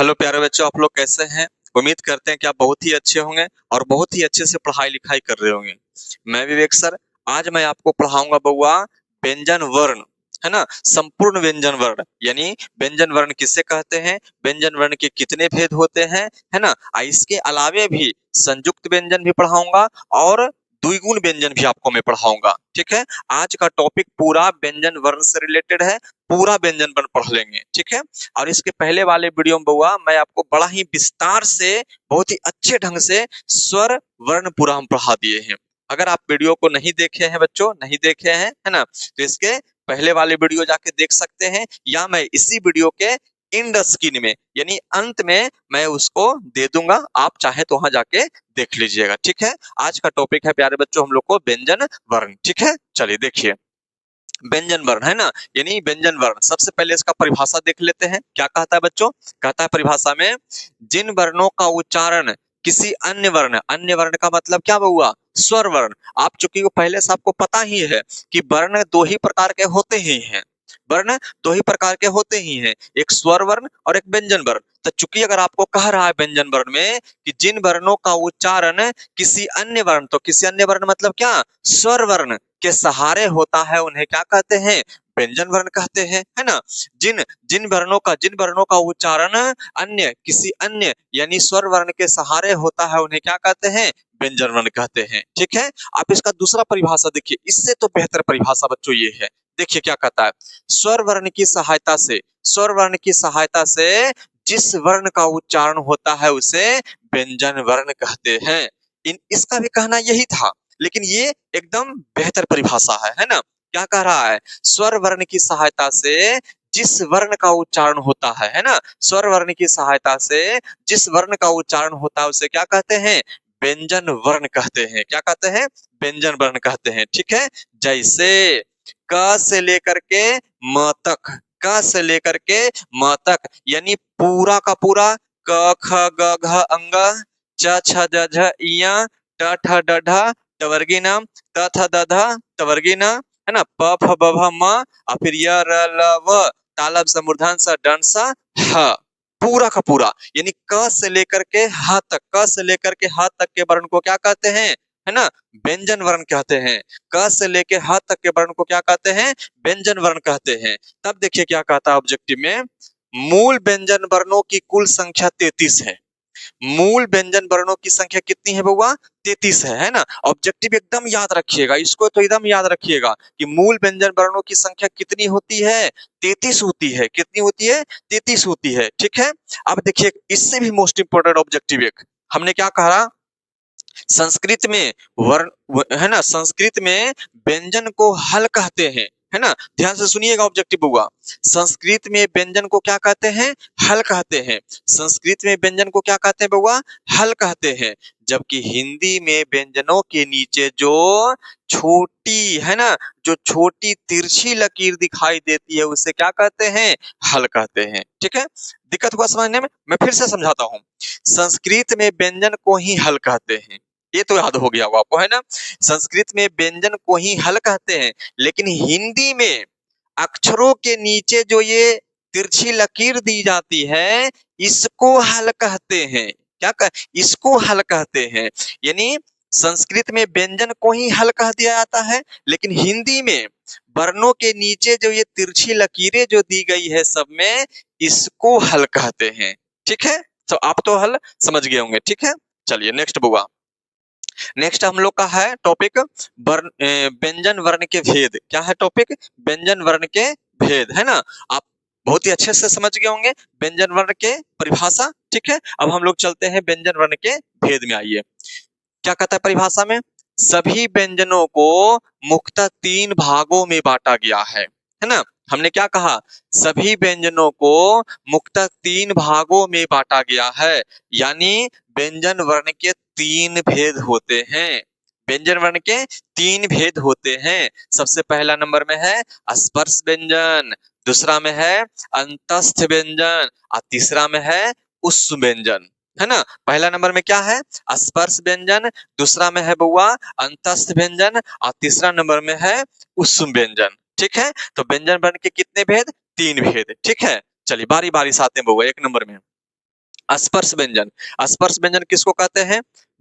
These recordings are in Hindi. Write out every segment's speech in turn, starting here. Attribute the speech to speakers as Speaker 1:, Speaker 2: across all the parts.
Speaker 1: हेलो प्यारे बच्चों, आप लोग कैसे हैं? उम्मीद करते हैं कि आप बहुत ही अच्छे होंगे और बहुत ही अच्छे से पढ़ाई लिखाई कर रहे होंगे। मैं विवेक सर, आज मैं आपको पढ़ाऊंगा बउआ व्यंजन वर्ण, है ना। संपूर्ण व्यंजन वर्ण यानी व्यंजन वर्ण किसे कहते हैं, व्यंजन वर्ण के कितने भेद होते हैं, है ना। इसके अलावे भी संयुक्त व्यंजन भी पढ़ाऊंगा और द्विगुण व्यंजन भी आपको मैं पढ़ाऊंगा। ठीक है, आज का टॉपिक पूरा व्यंजन वर्ण से रिलेटेड है, पूरा व्यंजन वर्ण पढ़ लेंगे। ठीक है, और इसके पहले वाले वीडियो में बउआ मैं आपको बड़ा ही विस्तार से, बहुत ही अच्छे ढंग से स्वर वर्ण पूरा हम पढ़ा दिए हैं। अगर आप वीडियो को नहीं देखे हैं बच्चों, नहीं देखे हैं, है ना, तो इसके पहले वाले वीडियो जाके देख सकते हैं, या मैं इसी वीडियो के इंड स्क्रीन में यानी अंत में मैं उसको दे दूंगा, आप चाहे तो वहां जाके देख लीजिएगा। ठीक है, आज का टॉपिक है प्यारे बच्चों हम लोग को व्यंजन वर्ण। ठीक है, चलिए देखिए व्यंजन वर्ण, है ना, यानी व्यंजन वर्ण। सबसे पहले इसका परिभाषा देख लेते हैं, क्या कहता है बच्चों। कहता है परिभाषा में, जिन वर्णों का उच्चारण किसी अन्य वर्ण का मतलब क्या हुआ, स्वर वर्ण। आप चूंकि वो पहले से आपको पता ही है कि वर्ण दो ही प्रकार के होते ही हैं, वर्ण दो ही प्रकार के होते ही हैं, एक स्वर वर्ण और एक व्यंजन वर्ण। तो चूंकि अगर आपको कह रहा है व्यंजन वर्ण में कि जिन वर्णों का उच्चारण किसी अन्य वर्ण, तो किसी अन्य वर्ण मतलब क्या, स्वर वर्ण के सहारे होता है, उन्हें क्या कहते हैं, व्यंजन वर्ण कहते हैं, है ना। जिन जिन वर्णों का उच्चारण किसी अन्य यानी स्वर वर्ण के सहारे होता है, उन्हें क्या कहते हैं, व्यंजन वर्ण कहते हैं। ठीक है, आप इसका दूसरा परिभाषा देखिए, इससे तो बेहतर परिभाषा बच्चों ये है। देखिए क्या कहता है, स्वर वर्ण की सहायता से, स्वर वर्ण की सहायता से जिस वर्ण का उच्चारण होता है उसे व्यंजन वर्ण कहते हैं। इसका भी कहना यही था, लेकिन ये एकदम बेहतर परिभाषा है ना। क्या कह रहा है, स्वर वर्ण की सहायता से जिस वर्ण का उच्चारण होता है ना, स्वर वर्ण की सहायता से जिस वर्ण का उच्चारण होता है उसे क्या कहते हैं, व्यंजन वर्ण कहते हैं। क्या कहते हैं, व्यंजन वर्ण कहते हैं। ठीक है, जैसे क से लेकर के म तक, क से लेकर के म तक यानी पूरा का पूरा, क ख ग घ अंग, च छ ज झ इया, ट ठ ड ढ टवर्गी नाम, त थ द ध टवर्गी नाम, है ना, प फ ब भ म, और फिर य र ल व, तालब स मूर्धन स दंड स ह, पूरा का पूरा यानी क से लेकर के ह तक, क से लेकर के ह तक के वर्ण को क्या कहते हैं, है ना, व्यंजन वर्ण कहते हैं। क से लेके ह तक के वर्ण को क्या कहते हैं, व्यंजन वर्ण कहते हैं। तब देखिए क्या कहता है ऑब्जेक्टिव में, मूल व्यंजन वर्णों की कुल संख्या 33 है। मूल व्यंजन वर्णों की संख्या कितनी है बउआ, 33 है ना। ऑब्जेक्टिव एकदम याद रखिएगा, इसको तो एकदम याद रखिएगा कि मूल व्यंजन वर्णों की संख्या कितनी होती है, 33 होती है। कितनी होती है, 33 होती है। ठीक है, अब देखिए इससे भी मोस्ट इंपोर्टेंट ऑब्जेक्टिव एक हमने क्या कहा, संस्कृत में वर्ण, है ना, संस्कृत में व्यंजन को हल कहते हैं, है ना। ध्यान से सुनिएगा ऑब्जेक्टिव हुआ, संस्कृत में व्यंजन को क्या कहते हैं, हल कहते हैं। संस्कृत में व्यंजन को क्या कहते हैं बउआ, हल कहते हैं। जबकि हिंदी में व्यंजनों के नीचे जो छोटी, है ना, जो छोटी तिरछी लकीर दिखाई देती है उसे क्या कहते हैं, हल कहते हैं। ठीक है, दिक्कत हुआ समझने में, मैं फिर से समझाता हूँ। संस्कृत में व्यंजन को ही हल कहते हैं, ये तो याद हो गया होगा आपको, है ना। संस्कृत में व्यंजन को ही हल कहते हैं, लेकिन हिंदी में अक्षरों के नीचे जो ये तिरछी लकीर दी जाती है इसको हल कहते हैं। क्या कह, इसको हल कहते हैं। यानी संस्कृत में व्यंजन को ही हल कह दिया जाता है, लेकिन हिंदी में वर्णों के नीचे जो ये तिरछी लकीरें जो दी गई है सब में, इसको हल कहते हैं। ठीक है, तो आप तो हल समझ गए होंगे। ठीक है, चलिए नेक्स्ट बुआ, नेक्स्ट हम लोग का है टॉपिक व्यंजन वर्ण के भेद। क्या है टॉपिक, व्यंजन वर्ण के भेद, है ना। आप बहुत ही अच्छे से समझ गए होंगे व्यंजन वर्ण के परिभाषा। ठीक है, अब हम लोग चलते हैं व्यंजन वर्ण के भेद में। आइए क्या कहता है परिभाषा में, सभी व्यंजनों को मुख्यतः 3 भागों में बांटा गया है ना। हमने क्या कहा, सभी व्यंजनों को मुख्यतः 3 भागों में बांटा गया है, यानी व्यंजन वर्ण के 3 भेद होते हैं। व्यंजन वर्ण के 3 भेद होते हैं। सबसे पहला नंबर में है स्पर्श व्यंजन, दूसरा में है अंतस्थ व्यंजन और तीसरा में है उष्म व्यंजन, है ना। पहला नंबर में क्या है, स्पर्श व्यंजन, दूसरा में है बउआ अंतस्थ व्यंजन और तीसरा नंबर में है उष्म व्यंजन। ठीक है, तो व्यंजन वर्ण के कितने भेद, 3 भेद। ठीक है, चलिए बारी बारी से आते हैं बउआ, 1 नंबर में स्पर्श व्यंजन। स्पर्श व्यंजन किसको कहते हैं?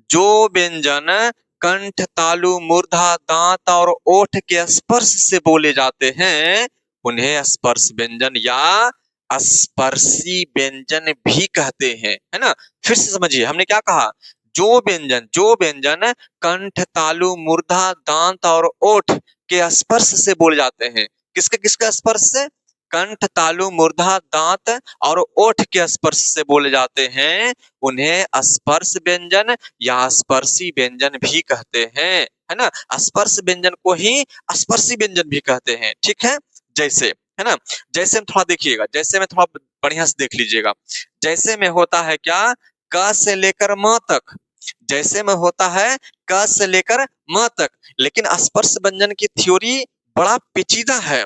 Speaker 1: जो व्यंजन कंठ, तालु, मूर्धा, दांत और ओठ के स्पर्श से बोले जाते हैं उन्हें स्पर्श व्यंजन या स्पर्शी व्यंजन भी कहते हैं, है ना। फिर से समझिए हमने क्या कहा। जो व्यंजन कंठ, तालु, मूर्धा, दांत और ओठ के स्पर्श से बोले जाते हैं। किसके किसके स्पर्श से? कंठ, तालु, मूर्धा, दांत और ओठ के स्पर्श से बोले जाते हैं उन्हें स्पर्श व्यंजन या स्पर्शी व्यंजन भी कहते हैं, है ना। स्पर्श व्यंजन को ही स्पर्शी व्यंजन भी कहते हैं, ठीक है। जैसे, है ना, जैसे में थोड़ा देखिएगा, जैसे में थोड़ा बढ़िया से देख लीजिएगा। जैसे में होता है क्या? क से लेकर म तक। जैसे में होता है क से लेकर म तक, लेकिन स्पर्श व्यंजन की थ्योरी बड़ा पेचीदा है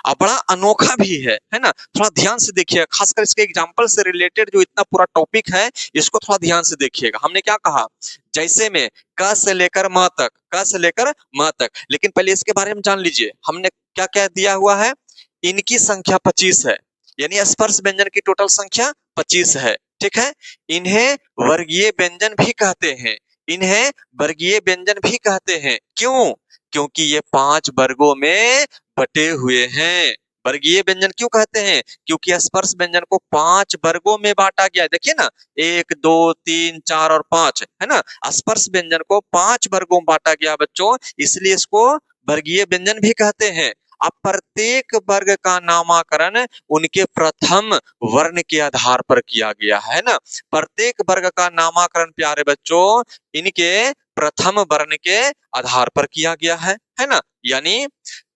Speaker 1: और बड़ा अनोखा भी है ना। थोड़ा ध्यान से देखिए, खासकर इसके एग्जाम्पल से रिलेटेड जो इतना पूरा टॉपिक है इसको थोड़ा ध्यान से देखिएगा। हमने क्या कहा? जैसे में क से लेकर म तक, क से लेकर म तक, लेकिन पहले इसके बारे में जान लीजिए हमने क्या क्या दिया हुआ है। इनकी संख्या 25 है, यानी स्पर्श व्यंजन की टोटल संख्या 25 है, ठीक है। इन्हें वर्गीय व्यंजन भी कहते हैं, इन्हें वर्गीय व्यंजन भी कहते हैं। क्यों? क्योंकि ये 5 वर्गों में बटे हुए हैं। वर्गीय व्यंजन क्यों कहते हैं? क्योंकि स्पर्श व्यंजन को 5 वर्गों में बांटा गया है। देखिए ना, 1, 2, 3, 4 और 5, है ना। स्पर्श व्यंजन को 5 वर्गों में बांटा गया बच्चों, इसलिए इसको वर्गीय व्यंजन भी कहते हैं। अब प्रत्येक वर्ग का नामकरण उनके प्रथम वर्ण के आधार पर किया गया है ना। प्रत्येक वर्ग का नामकरण प्यारे बच्चों इनके प्रथम वर्ण के आधार पर किया गया है ना। यानी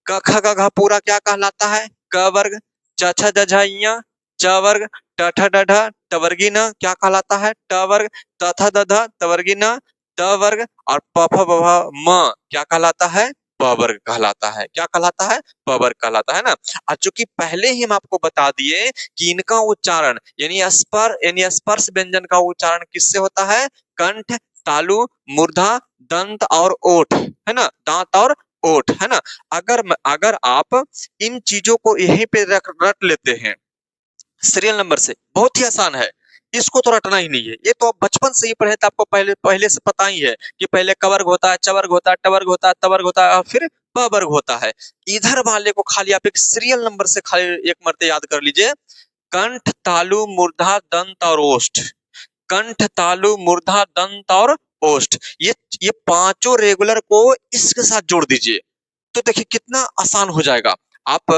Speaker 1: क ख ग घ पूरा क्या कहलाता है? क वर्ग। च छ ज झ ञ च वर्ग। ट ठ ड ढ ट वर्गीय न क्या कहलाता है? ट वर्ग। त थ द ध त वर्गीय न ट वर्ग। और प फ ब भ म क्या कहलाता है? प वर्ग कहलाता है। क्या कहलाता है? प वर्ग कहलाता है ना। और चूंकि पहले ही हम आपको बता दिए कि इनका उच्चारण यानी स्पर्श व्यंजन का उच्चारण किससे होता है? कंठ, तालु, मूर्धा, दंत और ओठ, है ना, दांत और ओठ, है ना। अगर आप इन चीजों को यहीं पे रट लेते हैं सीरियल नंबर से, बहुत ही आसान है, इसको तो रटना ही नहीं है। ये तो आप बचपन से ही पढ़े थे, आपको पहले पहले से पता ही है कि पहले क वर्ग होता है, च वर्ग होता है, ट वर्ग होता है, त वर्ग होता है और फिर प वर्ग होता है। इधर वाले को खाली आप एक सीरियल नंबर से खाली एक मरते याद कर लीजिए। कंठ, तालु, मूर्धा, दंत और ओष्ठ। कंठ, तालु, मूर्धा, दंत और ओष्ठ, ये पांचों रेगुलर को इसके साथ जोड़ दीजिए तो देखिए कितना आसान हो जाएगा। आप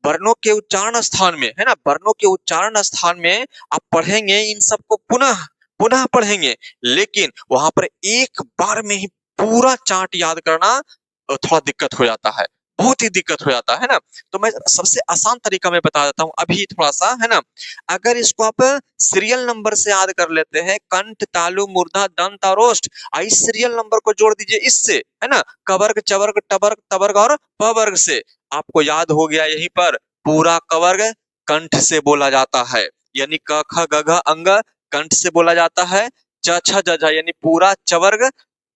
Speaker 1: वर्णों के उच्चारण स्थान में, है ना, वर्णों के उच्चारण स्थान में आप पढ़ेंगे इन सबको पुनः पुनः पढ़ेंगे, लेकिन वहां पर एक बार में ही पूरा चार्ट याद करना थोड़ा दिक्कत हो जाता है, बहुत ही दिक्कत हो जाता है ना। तो मैं सबसे आसान तरीका मैं बता देता हूँ अभी थोड़ा सा, है ना। अगर इसको आप सीरियल नंबर से याद कर लेते हैं, कंठ, तालु, मूर्धा, दंत और ओष्ठ, इस सीरियल नंबर को जोड़ दीजिए इससे, है ना, कवर्ग, चवर्ग, टवर्ग, तवर्ग और पवर्ग से, आपको याद हो गया यहीं पर पूरा कवर्ग कंठ से बोला जाता है, यानी क ख ग घ अंग कंठ से बोला जाता है। च छ ज झ यानी पूरा चवर्ग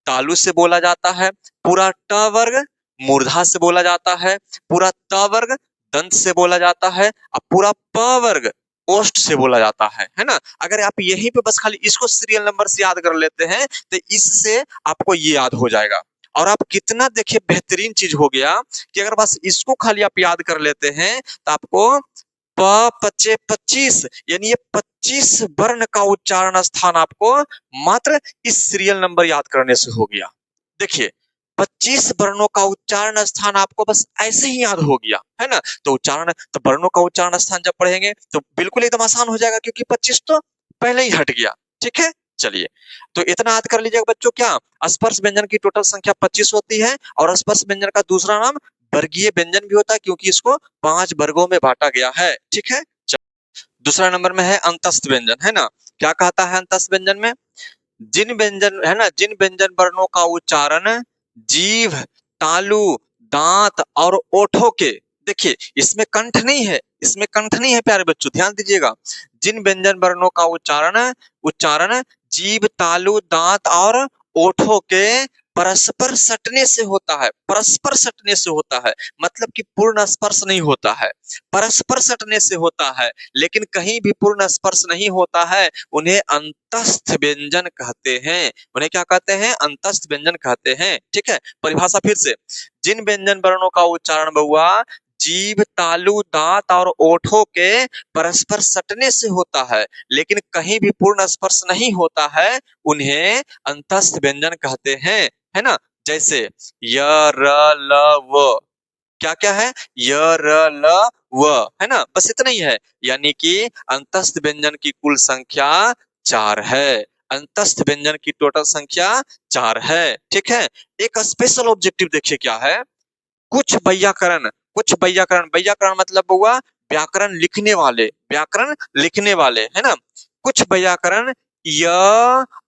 Speaker 1: तालु से बोला जाता है। पूरा ट वर्ग मूर्धा से बोला जाता है। पूरा त वर्ग दंत से बोला जाता है और पूरा प वर्ग ओष्ठ से बोला जाता है ना। अगर आप यहीं पे बस खाली इसको सीरियल नंबर से याद कर लेते हैं तो इससे आपको ये याद हो जाएगा। और आप कितना देखिए बेहतरीन चीज हो गया कि अगर बस इसको खाली आप याद कर लेते हैं तो आपको प पचे 25 यानी ये 25 वर्ण का उच्चारण स्थान आपको मात्र इस सीरियल नंबर याद करने से हो गया। देखिए 25 वर्णों का उच्चारण स्थान आपको बस ऐसे ही याद हो गया, है ना। तो वर्णों का उच्चारण स्थान जब पढ़ेंगे तो बिल्कुल एकदम आसान हो जाएगा, क्योंकि 25 तो पहले ही हट गया, ठीक है। चलिए, तो इतना याद कर लीजिएगा बच्चों, क्या स्पर्श व्यंजन की टोटल संख्या 25 होती है और स्पर्श व्यंजन का दूसरा नाम वर्गीय व्यंजन भी होता है, क्योंकि इसको 5 वर्गों में बांटा गया है, ठीक है। दूसरा नंबर में है अंतस्थ व्यंजन, है ना। क्या कहता है अंतस्थ व्यंजन में? जिन व्यंजन, है ना, जिन व्यंजन वर्णों का उच्चारण जीभ, तालु, दांत और ओठों के, देखिए इसमें कंठ नहीं है, इसमें कंठ नहीं है प्यारे बच्चों, ध्यान दीजिएगा। जिन व्यंजन वर्णों का उच्चारण उच्चारण जीभ, तालु, दांत और ओठों के परस्पर सटने से होता है, परस्पर सटने से होता है, मतलब कि पूर्ण स्पर्श नहीं होता है, परस्पर सटने से होता है, लेकिन कहीं भी पूर्ण स्पर्श नहीं होता है, उन्हें अंतस्थ व्यंजन कहते हैं। उन्हें क्या कहते हैं? अंतस्थ व्यंजन कहते हैं। ठीक है, परिभाषा फिर से, जिन व्यंजन वर्णों का उच्चारण बउआ जीभ, तालु, दांत और ओठों के परस्पर सटने से होता है, लेकिन कहीं भी पूर्ण स्पर्श नहीं होता है, उन्हें अंतस्थ व्यंजन कहते हैं। है ना? जैसे य, र, ल, व, क्या क्या है? य, र, ल, व, है ना? बस इतना ही है। यानी कि अंतस्थ व्यंजन की कुल संख्या 4 है। अंतस्थ व्यंजन की टोटल संख्या 4 है। ठीक है, एक स्पेशल ऑब्जेक्टिव देखिए क्या है। कुछ वैयाकरण, कुछ वैयाकरण, वैयाकरण मतलब हुआ व्याकरण लिखने वाले, व्याकरण लिखने वाले, है ना? कुछ वैयाकरण य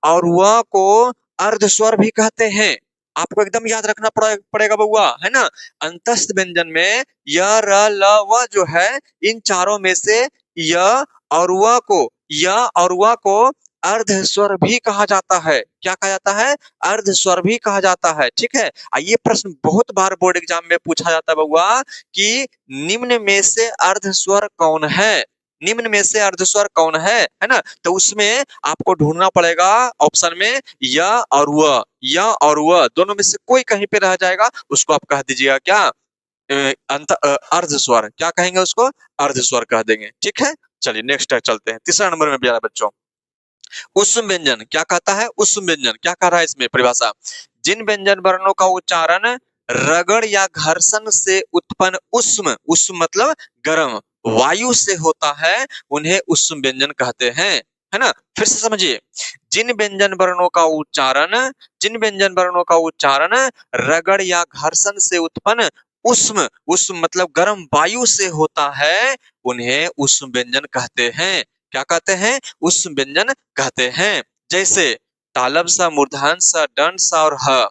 Speaker 1: और व को अर्ध स्वर भी कहते हैं। आपको एकदम याद रखना पड़ेगा बउआ, है ना? अंतस्थ व्यंजन में य, र, ल, व जो है, इन चारों में से य और व को, य और व को अर्ध स्वर भी कहा जाता है। क्या कहा जाता है? अर्ध स्वर भी कहा जाता है। ठीक है, ये प्रश्न बहुत बार बोर्ड एग्जाम में पूछा जाता है बउआ कि निम्न में से अर्ध स्वर कौन है? निम्न में से अर्ध स्वर कौन है ना? तो उसमें आपको ढूंढना पड़ेगा ऑप्शन में य और व, य और व दोनों में से कोई कहीं पे रह जाएगा, उसको आप कह दीजिएगा क्या? अर्ध स्वर। क्या कहेंगे उसको? अर्ध स्वर कह देंगे। ठीक है, चलिए नेक्स्ट चलते हैं। तीसरा नंबर में प्यारे बच्चों, उष्म व्यंजन क्या कहता है? उष्म व्यंजन क्या कह रहा है इसमें परिभाषा? जिन व्यंजन वर्णों का उच्चारण रगड़ या घर्षण से उत्पन्न उष्म, उष्म मतलब गर्म, वायु से होता है, उन्हें उष्म व्यंजन कहते हैं। है ना? फिर से समझिए, जिन व्यंजन वर्णों का उच्चारण, जिन व्यंजन वर्णों का उच्चारण रगड़ या घर्षण से उत्पन्न उष्म, उष्म मतलब गर्म वायु से होता है, उन्हें उष्म व्यंजन कहते हैं। क्या कहते हैं? उष्म व्यंजन कहते हैं। जैसे तालब सा, मूर्धन सा, दंड सा और ह।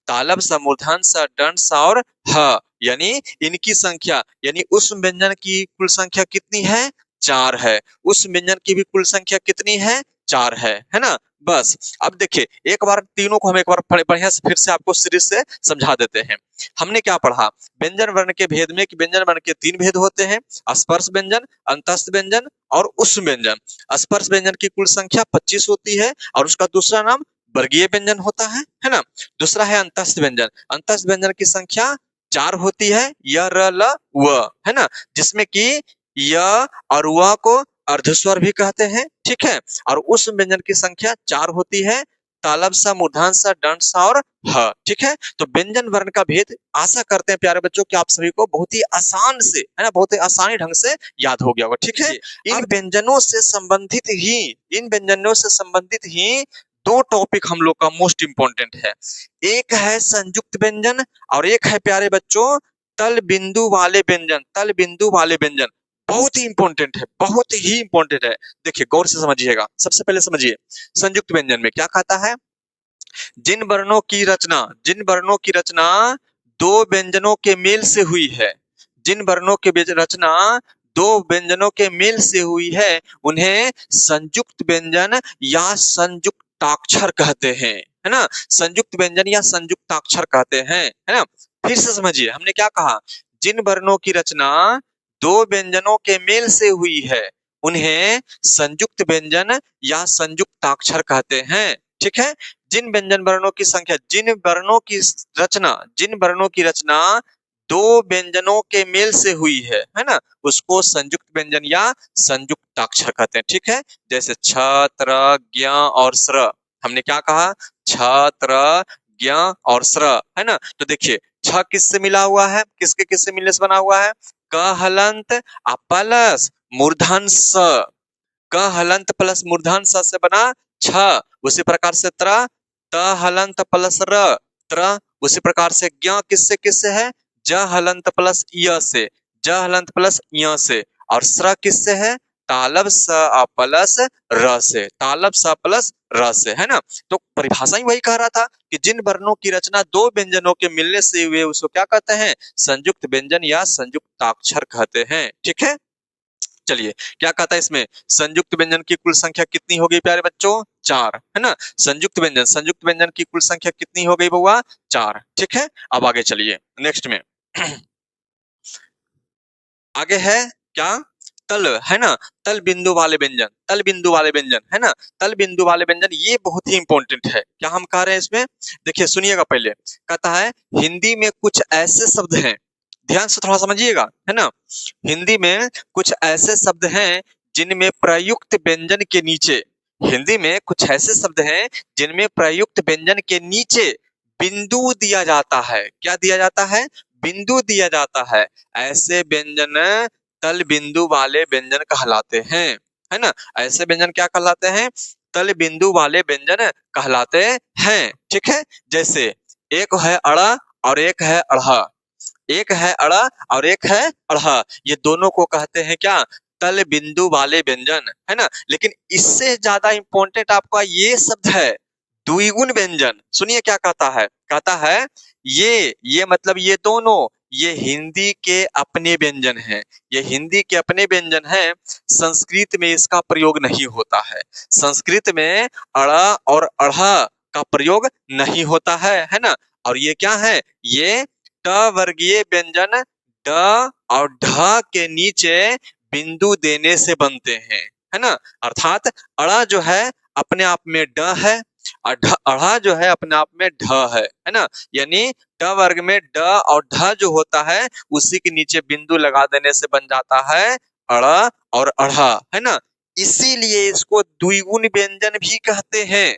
Speaker 1: तालब सा, मूर्धन सा, दंड सा और ह, यानी इनकी संख्या, यानी उष्म व्यंजन की कुल संख्या कितनी है? 4 है। उष्म व्यंजन की भी कुल संख्या कितनी है? 4 है ना? बस अब देखिए, एक बार तीनों को हम एक बार बढ़िया से फिर से आपको सीरीज से समझा देते हैं। हमने क्या पढ़ा? व्यंजन वर्ण के भेद में कि व्यंजन वर्ण के 3 भेद होते हैं, स्पर्श व्यंजन, अंतस्थ व्यंजन और उष्म व्यंजन। स्पर्श व्यंजन की कुल संख्या 25 होती है और उसका दूसरा नाम वर्गीय व्यंजन होता है ना? दूसरा है अंतस्थ व्यंजन। अंतस्थ व्यंजन की संख्या 4 होती है, य, र, ल, व, है ना? जिसमें कि य और व को अर्धस्वर भी कहते हैं। ठीक है, और उस व्यंजन की संख्या 4 होती है, तालब सा, मूर्धन सा, दंड सा और ह। ठीक है, तो व्यंजन वर्ण का भेद आशा करते हैं प्यारे बच्चों कि आप सभी को बहुत ही आसान से, है ना, बहुत ही आसानी ढंग से याद हो गया होगा। ठीक है, इन व्यंजनों से संबंधित ही, इन व्यंजनों से संबंधित ही 2 टॉपिक हम लोग का मोस्ट इंपोर्टेंट है। एक है संयुक्त व्यंजन और एक है प्यारे बच्चों तल बिंदु वाले व्यंजन। तल बिंदु वाले व्यंजन बहुत ही इंपॉर्टेंट है, बहुत ही इंपॉर्टेंट है। देखिए गौर से समझिएगा। सबसे पहले समझिए, संयुक्त व्यंजन में क्या कहता है? जिन वर्णों की रचना, जिन वर्णों की रचना 2 व्यंजनों के मेल से हुई है, जिन वर्णों की रचना 2 व्यंजनों के मेल से हुई है, उन्हें संयुक्त व्यंजन या संयुक्ताक्षर कहते हैं। है ना? संयुक्त व्यंजन या संयुक्ताक्षर कहते हैं। है ना? फिर से समझिए, हमने क्या कहा? जिन वर्णों की रचना 2 व्यंजनों के मेल से हुई है, उन्हें संयुक्त व्यंजन या संयुक्ताक्षर कहते हैं। ठीक है, जिन व्यंजन वर्णों की संख्या, जिन वर्णों की रचना, जिन वर्णों की रचना 2 व्यंजनों के मेल से हुई है ना, उसको संयुक्त व्यंजन या संयुक्ताक्षर कहते हैं। ठीक है, जैसे छ, त्र, ज्ञ और स्र। हमने क्या कहा? छ, त्र, ज्ञ और स्र, है ना? तो देखिए, छ किससे मिला हुआ है? किसके किससे मिलने से बना हुआ है? क हलंत प्लस मूर्धन स। क हलंत प्लस मूर्धन स से बना छ। उसी प्रकार से त्र, त हलंत प्लस र, त्र। उसी प्रकार से ज्ञ किससे किससे है? ज हलंत प्लस य से, ज हलंत प्लस य से। और स्र किससे है? तालब स प्लस र से, तालब स प्लस र से, है ना? तो परिभाषा ही वही कह रहा था कि जिन वर्णों की रचना 2 व्यंजनों के मिलने से हुए, उसको क्या कहते हैं? संयुक्त व्यंजन या संयुक्ताक्षर कहते हैं। ठीक है, चलिए क्या कहता है इसमें, संयुक्त व्यंजन की कुल संख्या कितनी हो गई प्यारे बच्चों, 4, है ना। संयुक्त व्यंजन की कुल संख्या कितनी हो गई बउआ, 4, ठीक है। अब आगे चलिए नेक्स्ट में आगे है क्या, तल, है ना। तल बिंदु वाले व्यंजन, तल बिंदु वाले व्यंजन, है ना। तल बिंदु वाले व्यंजन ये बहुत ही इंपॉर्टेंट है। क्या हम कह रहे हैं इसमें, देखिए सुनिएगा पहले, कहता है हिंदी में कुछ ऐसे शब्द हैं, ध्यान से थोड़ा समझिएगा, है ना। हिंदी में कुछ ऐसे शब्द हैं जिनमें प्रयुक्त व्यंजन के नीचे, हिंदी में कुछ ऐसे शब्द हैं जिनमें प्रयुक्त व्यंजन के नीचे बिंदु दिया जाता है। क्या दिया जाता है, बिंदु दिया जाता है। ऐसे व्यंजन तल बिंदु वाले व्यंजन कहलाते हैं, है ना। ऐसे व्यंजन क्या कहलाते हैं, तल बिंदु वाले व्यंजन कहलाते हैं, ठीक है। जैसे एक है अड़ा और एक है अढ़ा, एक है अड़ा और एक है अढ़ा, ये दोनों को कहते हैं क्या, तल बिंदु वाले व्यंजन, है ना। लेकिन इससे ज्यादा इंपॉर्टेंट आपका ये शब्द है द्विगुण व्यंजन। सुनिए क्या कहता है, कहता है ये मतलब ये दोनों, ये हिंदी के अपने व्यंजन हैं, ये हिंदी के अपने व्यंजन हैं। संस्कृत में इसका प्रयोग नहीं होता है, संस्कृत में अड़ा और अढ़ा का प्रयोग नहीं होता है ना। और ये क्या है, ये ट वर्गीय व्यंजन ड और ढ के नीचे बिंदु देने से बनते हैं, है ना। अर्थात अड़ा जो है अपने आप में ड है और अढ़ा जो है अपने आप में ढ है ना। यानी ड वर्ग में ड और ढ जो होता है उसी के नीचे बिंदु लगा देने से बन जाता है अड़ा और अढ़ा, है ना। इसीलिए इसको द्विगुण व्यंजन भी कहते हैं,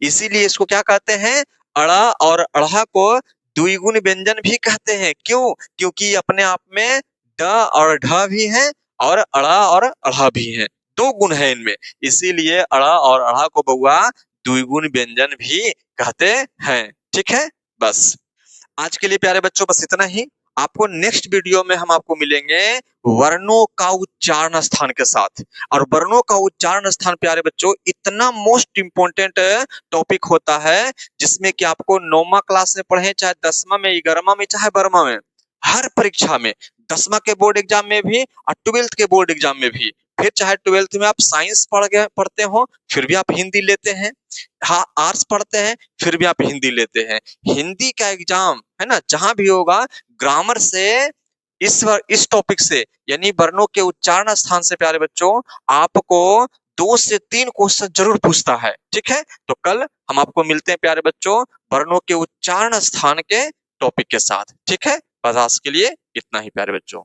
Speaker 1: इसीलिए इसको क्या कहते हैं, अड़ा और अढ़ा को द्विगुण व्यंजन भी कहते हैं। क्यों, क्योंकि अपने आप में ड और ढ भी है और अड़ा और अढ़ा भी है, दो गुण है इनमें, इसीलिए अड़ा और अढ़ा को बउआ द्विगुण व्यंजन भी कहते हैं, ठीक है। बस आज के लिए प्यारे बच्चों बस इतना ही। आपको नेक्स्ट वीडियो में हम आपको मिलेंगे वर्णों का उच्चारण स्थान के साथ। और वर्णों का उच्चारण स्थान प्यारे बच्चों इतना मोस्ट इंपोर्टेंट टॉपिक होता है जिसमें कि आपको 9वीं क्लास में पढ़े, चाहे 10वीं में, 11वीं में, चाहे 12वीं में, हर परीक्षा में, 10वीं के बोर्ड एग्जाम में भी और 12th के बोर्ड एग्जाम में भी, फिर चाहे 12th में आप साइंस पढ़ते हो फिर भी आप हिंदी लेते हैं, हाँ आर्ट्स पढ़ते हैं फिर भी आप हिंदी लेते हैं। हिंदी का एग्जाम है ना जहां भी होगा, ग्रामर से इस टॉपिक से यानी वर्णों के उच्चारण स्थान से प्यारे बच्चों आपको 2 से 3 क्वेश्चन जरूर पूछता है, ठीक है। तो कल हम आपको मिलते हैं प्यारे बच्चों वर्णों के उच्चारण स्थान के टॉपिक के साथ, ठीक है। बस आज के लिए इतना ही प्यारे बच्चों।